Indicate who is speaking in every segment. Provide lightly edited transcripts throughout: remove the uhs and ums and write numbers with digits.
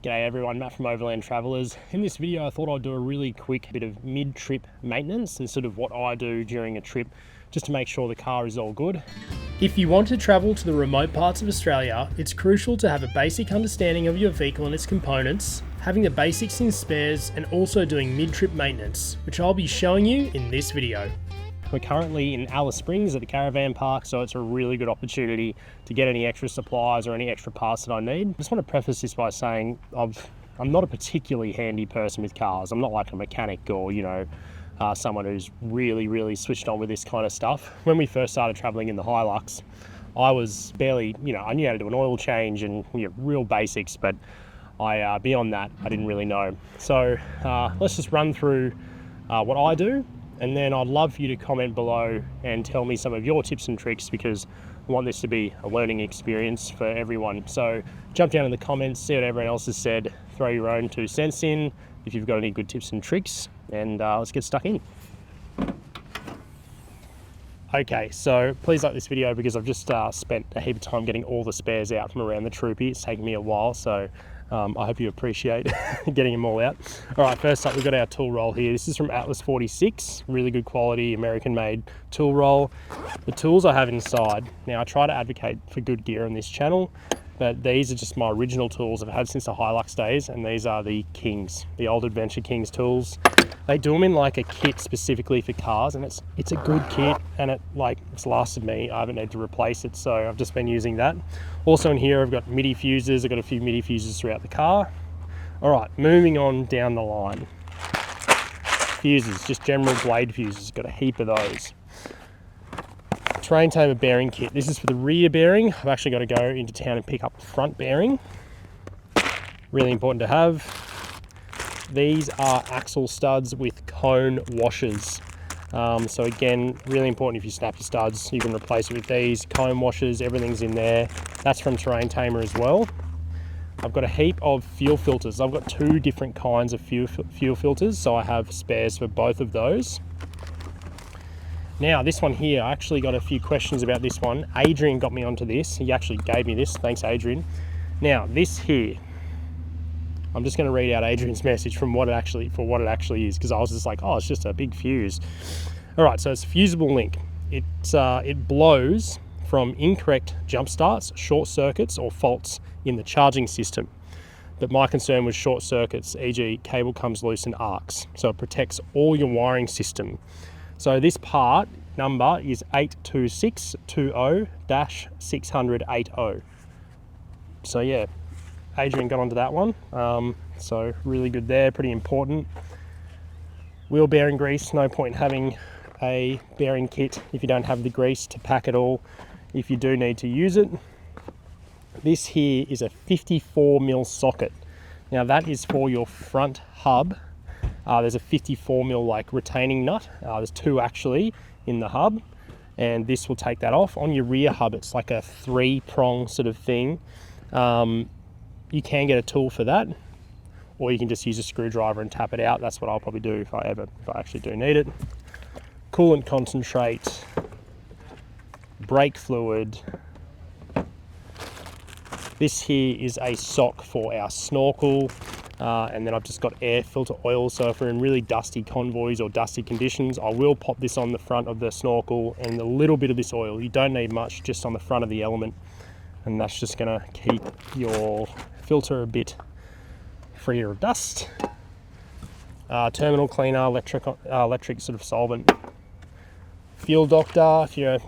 Speaker 1: G'day everyone, Matt from Overland Travellers. In this video I thought I'd do a really quick bit of mid-trip maintenance and sort of what I do during a trip just to make sure the car is all good. If you want to travel to the remote parts of Australia, it's crucial to have a basic understanding of your vehicle and its components, having the basics in spares and also doing mid-trip maintenance, which I'll be showing you in this video. We're currently in Alice Springs at the caravan park, so it's a really good opportunity to get any extra supplies or any extra parts that I need. I just want to preface this by saying I'm not a particularly handy person with cars. I'm not like a mechanic or, someone who's really switched on with this kind of stuff. When we first started traveling in the Hilux, I was barely, I knew how to do an oil change and real basics, but beyond that, I didn't really know. So let's just run through what I do. And then I'd love for you to comment below and tell me some of your tips and tricks, because I want this to be a learning experience for everyone. So jump down in the comments, see what everyone else has said, throw your own 2 cents in if you've got any good tips and tricks, and let's get stuck in. Okay, so please like this video because I've just spent a heap of time getting all the spares out from around the troopy. It's taken me a while, so I hope you appreciate getting them all out. All right, first up, we've got our tool roll here. This is from Atlas 46, really good quality, American-made tool roll. The tools I have inside, now I try to advocate for good gear on this channel, but these are just my original tools I've had since the Hilux days, and these are the Kings, the old Adventure Kings tools. They do them in like a kit specifically for cars, and it's a good kit, and it's lasted me. I haven't had to replace it, so I've just been using that. Also in here I've got MIDI fuses. I've got a few MIDI fuses throughout the car. All right, moving on down the line. Fuses, just general blade fuses, got a heap of those. Terrain tamer bearing kit. This is for the rear bearing. I've actually got to go into town and pick up the front bearing. Really important to have. These are axle studs with cone washers. So again, really important. If you snap your studs, you can replace it with these cone washers. Everything's in there. That's from Terrain Tamer as well. I've got a heap of fuel filters. I've got 2 different kinds of fuel filters, so I have spares for both of those. Now this one here, I actually got a few questions about this one. Adrian got me onto this. He actually gave me this. Thanks, Adrian. Now this here, I'm just going to read out Adrian's message for what it actually is, because I was just like, oh, it's just a big fuse. All right, so it's a fusible link. It blows from incorrect jump starts, short circuits, or faults in the charging system. But my concern was short circuits, e.g. cable comes loose and arcs. So it protects all your wiring system. So this part number is 82620-680. So yeah, Adrian got onto that one. So really good there, pretty important. Wheel bearing grease, no point in having a bearing kit if you don't have the grease to pack it all if you do need to use it. This here is a 54mm socket. Now that is for your front hub. There's a 54mm like retaining nut. There's 2 actually in the hub, and this will take that off. On your rear hub, it's like a 3-prong sort of thing. You can get a tool for that, or you can just use a screwdriver and tap it out. That's what I'll probably do if I actually do need it. Coolant concentrate, brake fluid. This here is a sock for our snorkel. And then I've just got air filter oil, so if we're in really dusty convoys or dusty conditions, I will pop this on the front of the snorkel, and a little bit of this oil. You don't need much, just on the front of the element, and that's just going to keep your filter a bit freer of dust. Terminal cleaner, electric sort of solvent. Fuel doctor, if you're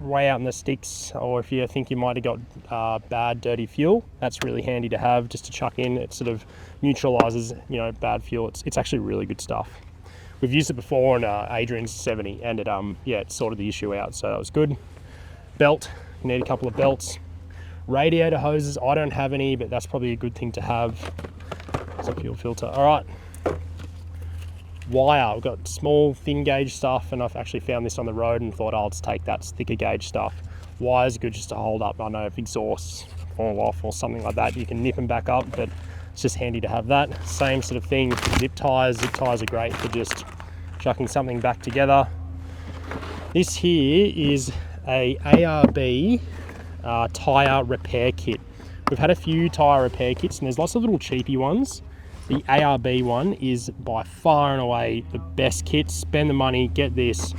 Speaker 1: way out in the sticks, or if you think you might have got bad dirty fuel, that's really handy to have just to chuck in. It sort of neutralizes bad fuel. It's actually really good stuff. We've used it before on Adrian's 70, and it sorted the issue out, so that was good. Belt, you need a couple of belts. Radiator hoses, I don't have any, but that's probably a good thing to have. It's a fuel filter. All right, wire, we've got small thin gauge stuff, and I've actually found this on the road and thought I'll just take that thicker gauge stuff. Wire's good just to hold up. I know if exhausts fall off or something like that, you can nip them back up, but it's just handy to have that. Same sort of thing for zip ties. Zip ties are great for just chucking something back together. This here is a ARB tyre repair kit. We've had a few tyre repair kits, and there's lots of little cheapy ones. The ARB one is by far and away the best kit. Spend the money, get this.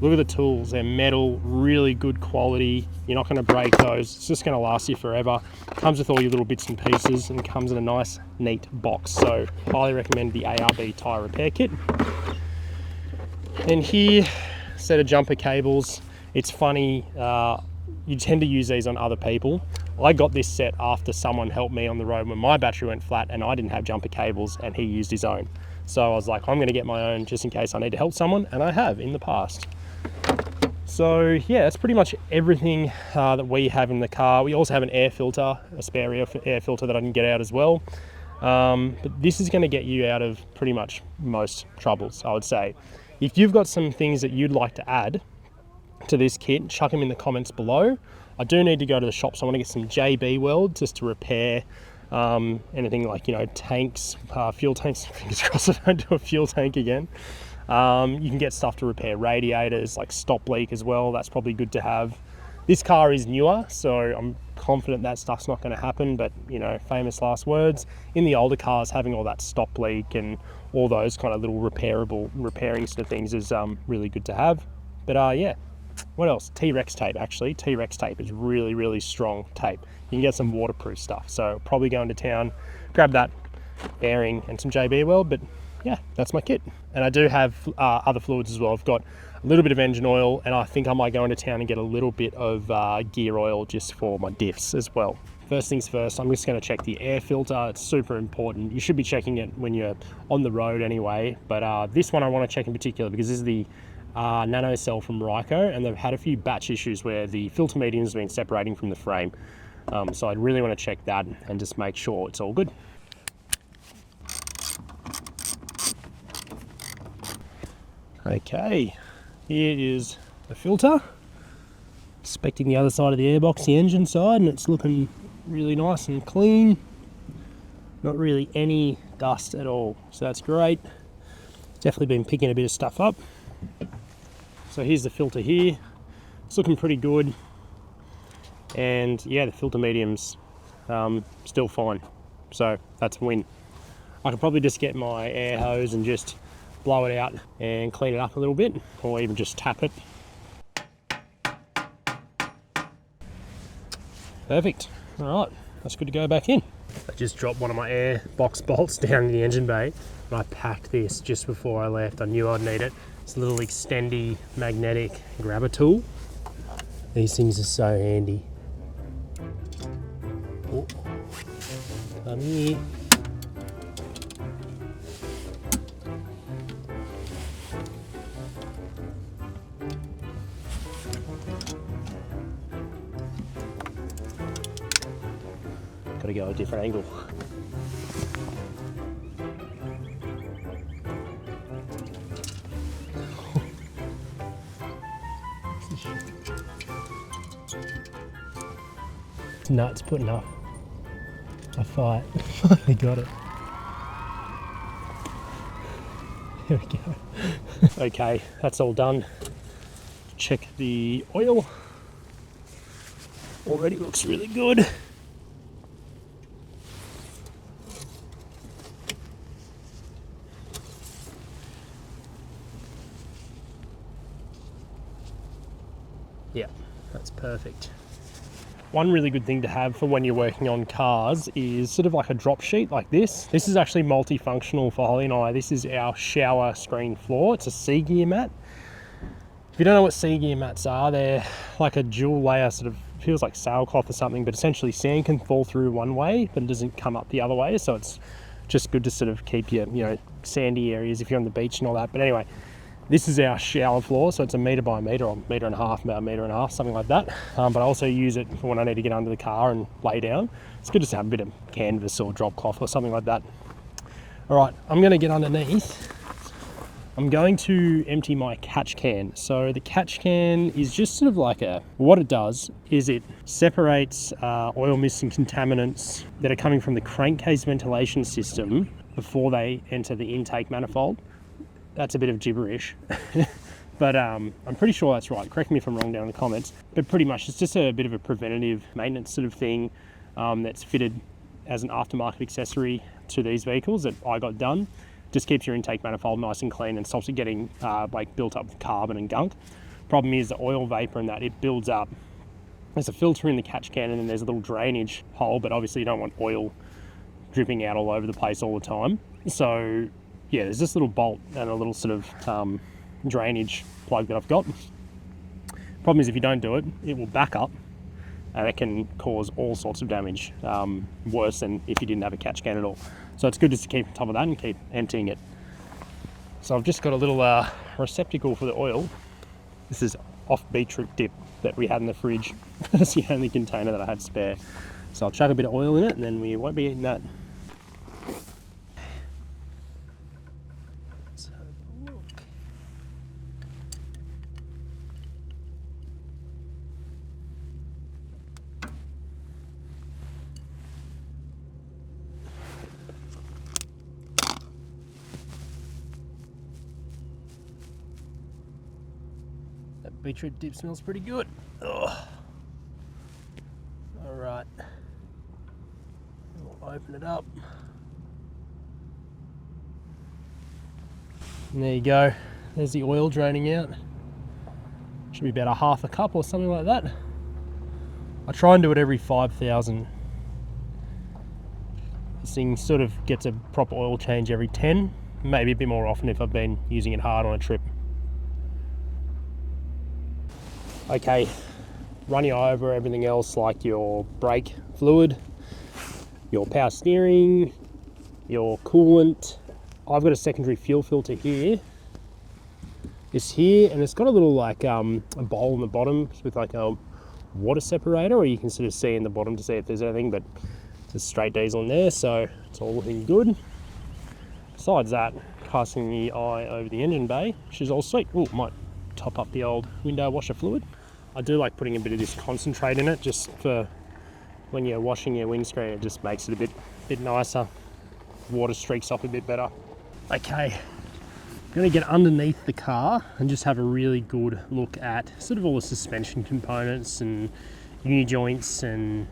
Speaker 1: Look at the tools, they're metal, really good quality. You're not gonna break those. It's just gonna last you forever. Comes with all your little bits and pieces and comes in a nice, neat box. So highly recommend the ARB tyre repair kit. And here, set of jumper cables. It's funny, you tend to use these on other people. I got this set after someone helped me on the road when my battery went flat and I didn't have jumper cables and he used his own. So I was like, I'm gonna get my own just in case I need to help someone, and I have in the past. So yeah, that's pretty much everything that we have in the car. We also have an air filter, a spare air filter that I can get out as well. But this is gonna get you out of pretty much most troubles, I would say. If you've got some things that you'd like to add to this kit, chuck them in the comments below. I do need to go to the shop, so I want to get some JB Weld just to repair anything like, you know, tanks, fuel tanks. Fingers crossed I don't do a fuel tank again. You can get stuff to repair radiators, like stop leak as well. That's probably good to have. This car is newer, so I'm confident that stuff's not going to happen, but you know, famous last words. In the older cars, having all that stop leak and all those kind of little repairing sort of things is really good to have. But yeah. What else? T-Rex tape, actually. T-Rex tape is really, really strong tape. You can get some waterproof stuff. So probably go into town, grab that bearing and some JB Weld, but yeah, that's my kit. And I do have other fluids as well. I've got a little bit of engine oil, and I think I might go into town and get a little bit of gear oil just for my diffs as well. First things first, I'm just going to check the air filter. It's super important. You should be checking it when you're on the road anyway, but this one I want to check in particular because this is the nano cell from Ryco, and they've had a few batch issues where the filter medium has been separating from the frame. So I'd really want to check that and just make sure it's all good. Okay, here is the filter. Inspecting the other side of the airbox, the engine side, and it's looking really nice and clean. Not really any dust at all, so that's great. Definitely been picking a bit of stuff up. So here's the filter here. It's looking pretty good. And yeah, the filter medium's still fine. So that's a win. I could probably just get my air hose and just blow it out and clean it up a little bit, or even just tap it. Perfect. All right, that's good to go back in. I just dropped one of my air box bolts down in the engine bay, and I packed this just before I left. I knew I'd need it. It's a little extendy magnetic grabber tool. These things are so handy. Oh, come here. Gotta go a different angle. It's nuts putting up a fight. Finally got it. There we go. Okay, that's all done. Check the oil. Already looks really good. Yeah, that's perfect. One really good thing to have for when you're working on cars is sort of like a drop sheet like this. This is actually multifunctional for Holly and I. This is our shower screen floor. It's a C-gear mat. If you don't know what C-gear mats are, they're like a dual layer, sort of feels like sailcloth or something, but essentially sand can fall through one way, but it doesn't come up the other way. So it's just good to sort of keep your, you know, sandy areas if you're on the beach and all that. But anyway, this is our shower floor, so it's a metre by metre, or metre and a half, about a metre and a half, something like that. But I also use it for when I need to get under the car and lay down. It's good just to have a bit of canvas or drop cloth or something like that. All right, I'm gonna get underneath. I'm going to empty my catch can. So the catch can is just sort of like what it does is it separates oil mist and contaminants that are coming from the crankcase ventilation system before they enter the intake manifold. That's a bit of gibberish, but I'm pretty sure that's right. Correct me if I'm wrong down in the comments, but pretty much it's just a bit of a preventative maintenance sort of thing. that's fitted as an aftermarket accessory to these vehicles that I got done. Just keeps your intake manifold nice and clean and stops it getting like built up with carbon and gunk. Problem is the oil vapor and that, it builds up. There's a filter in the catch can and then there's a little drainage hole, but obviously you don't want oil dripping out all over the place all the time. So yeah, there's this little bolt and a little sort of drainage plug that I've got. Problem is if you don't do it, it will back up and it can cause all sorts of damage, worse than if you didn't have a catch can at all. So it's good just to keep on top of that and keep emptying it. So I've just got a little receptacle for the oil. This is off beetroot dip that we had in the fridge. It's the only container that I had spare. So I'll chuck a bit of oil in it and then we won't be eating that. Let's have a look. That beetroot dip smells pretty good. Ugh. All right, we'll open it up. And there you go. There's the oil draining out. Should be about a half a cup or something like that. I try and do it every 5,000. This thing sort of gets a proper oil change every 10, maybe a bit more often if I've been using it hard on a trip. Okay, running over everything else like your brake fluid, your power steering, your coolant. I've got a secondary fuel filter here. It's here and it's got a little like a bowl in the bottom with like a water separator, or you can sort of see in the bottom to see if there's anything, but it's straight diesel in there, so it's all looking good. Besides that, casting the eye over the engine bay, which is all sweet. Oh, might top up the old window washer fluid. I do like putting a bit of this concentrate in it just for when you're washing your windscreen. It just makes it a bit nicer. Water streaks off a bit better. Okay, I'm going to get underneath the car and just have a really good look at sort of all the suspension components and uni joints and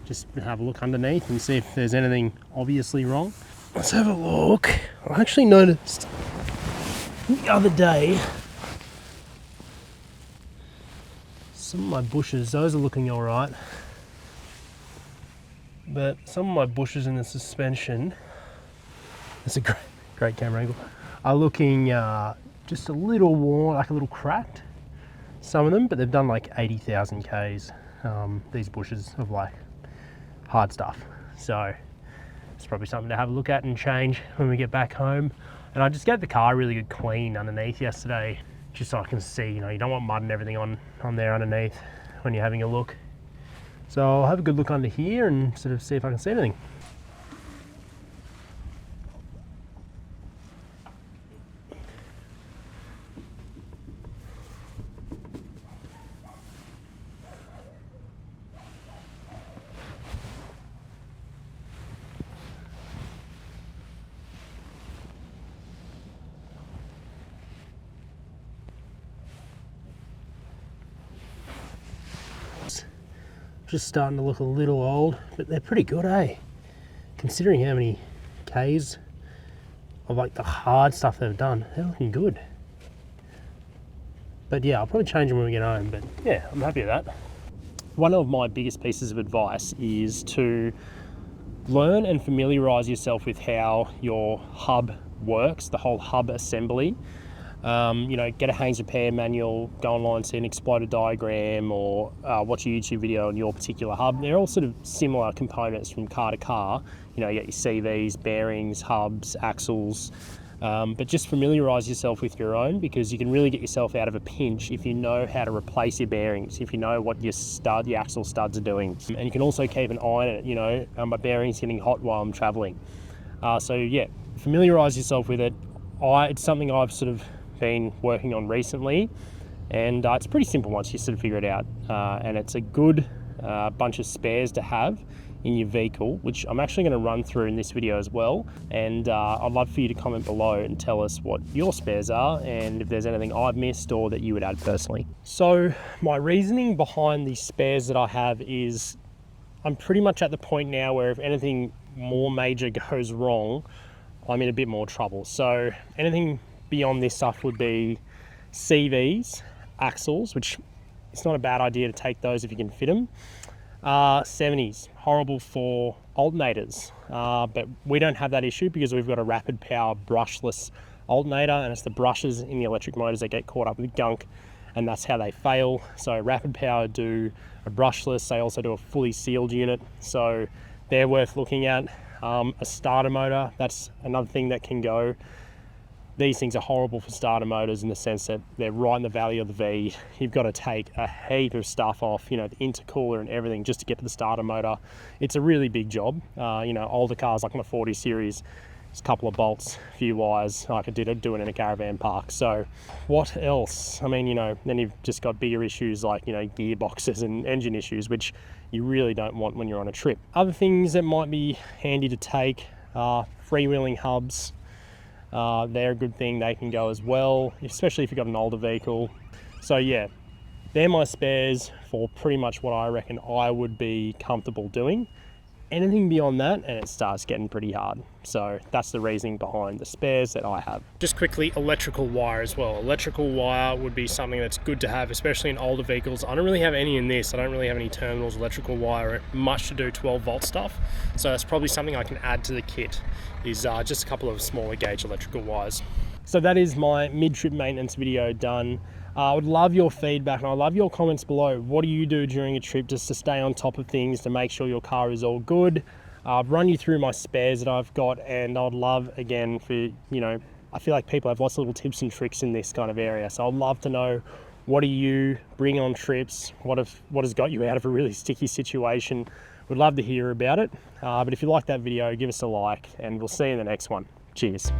Speaker 1: just have a look underneath and see if there's anything obviously wrong. Let's have a look. I actually noticed the other day some of my bushes, those are looking all right, but some of my bushes in the suspension, that's a great camera angle, are looking just a little worn, like a little cracked, some of them, but they've done like 80,000 Ks, these bushes of like hard stuff. So it's probably something to have a look at and change when we get back home. And I just gave the car a really good clean underneath yesterday, just so I can see, you know, you don't want mud and everything on there underneath when you're having a look. So I'll have a good look under here and sort of see if I can see anything. Just starting to look a little old, but they're pretty good, eh? Considering how many Ks of like the hard stuff they've done, they're looking good. But yeah, I'll probably change them when we get home, but yeah, I'm happy with that. One of my biggest pieces of advice is to learn and familiarize yourself with how your hub works, the whole hub assembly. You know, get a Haynes repair manual, go online, see an exploder diagram, or watch a YouTube video on your particular hub. They're all sort of similar components from car to car. You know, you get your CVs, bearings, hubs, axles, but just familiarise yourself with your own, because you can really get yourself out of a pinch if you know how to replace your bearings, if you know what your axle studs are doing. And you can also keep an eye on it, you know, my bearing's getting hot while I'm travelling. So yeah, familiarise yourself with it. It's something I've sort of been working on recently, and it's pretty simple once you sort of figure it out, and it's a good bunch of spares to have in your vehicle, which I'm actually going to run through in this video as well. And I'd love for you to comment below and tell us what your spares are and if there's anything I've missed or that you would add personally. So my reasoning behind the spares that I have is I'm pretty much at the point now where if anything more major goes wrong, I'm in a bit more trouble. So anything beyond this stuff would be CVs, axles, which it's not a bad idea to take those if you can fit them. 70s, horrible for alternators, but we don't have that issue because we've got a rapid power brushless alternator, and it's the brushes in the electric motors that get caught up with gunk, and that's how they fail. So rapid power do a brushless, they also do a fully sealed unit, so they're worth looking at. A starter motor, that's another thing that can go. These things are horrible for starter motors in the sense that they're right in the valley of the V. You've got to take a heap of stuff off, you know, the intercooler and everything just to get to the starter motor. It's a really big job. You know, older cars like my 40 series, just a couple of bolts, a few wires, I could do it in a caravan park. So what else? I mean, you know, then you've just got bigger issues like, you know, gearboxes and engine issues, which you really don't want when you're on a trip. Other things that might be handy to take are freewheeling hubs. They're a good thing, they can go as well, especially if you've got an older vehicle. So yeah, they're my spares for pretty much what I reckon I would be comfortable doing. Anything beyond that and it starts getting pretty hard. So that's the reasoning behind the spares that I have. Just quickly, electrical wire as well. Electrical wire would be something that's good to have, especially in older vehicles. I don't really have any in this. I don't really have any terminals, electrical wire, much to do 12 volt stuff. So that's probably something I can add to the kit, is just a couple of smaller gauge electrical wires. So that is my mid-trip maintenance video done. I would love your feedback and I love your comments below. What do you do during a trip just to stay on top of things, to make sure your car is all good? I've run you through my spares that I've got, and I'd love, again, for, you know, I feel like people have lots of little tips and tricks in this kind of area. So I'd love to know, what do you bring on trips? What has got you out of a really sticky situation? Would love to hear about it. But if you like that video, give us a like and we'll see you in the next one. Cheers.